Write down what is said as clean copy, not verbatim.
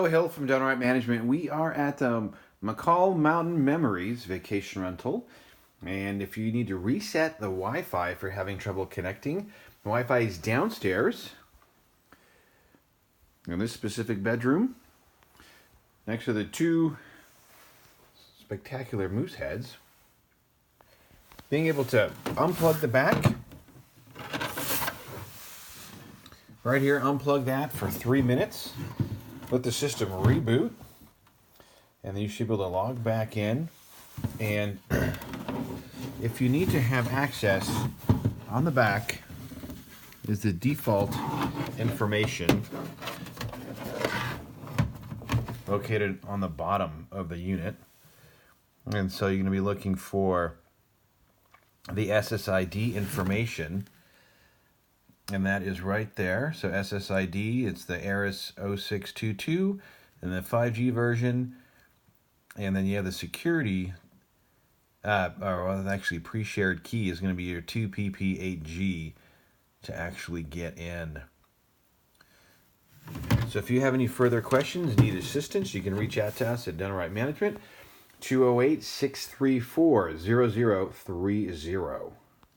Hill from DoneRight Management. We are at McCall Mountain Memories Vacation Rental. And if you need to reset the Wi-Fi if you're having trouble connecting, the Wi-Fi is downstairs in this specific bedroom next to the two spectacular moose heads. Being able to unplug the back right here, unplug that for 3 minutes. Let the system reboot, and then you should be able to log back in. And if you need to have access, on the back is the default information located on the bottom of the unit. And so you're going to be looking for the SSID information, and that is right there. So SSID, it's the ARIS 0622 and the 5G version. And then you have the security, actually pre-shared key is going to be your 2PP8G to actually get in. So if you have any further questions, need assistance, you can reach out to us at DoneRight Management, 208-634-0030.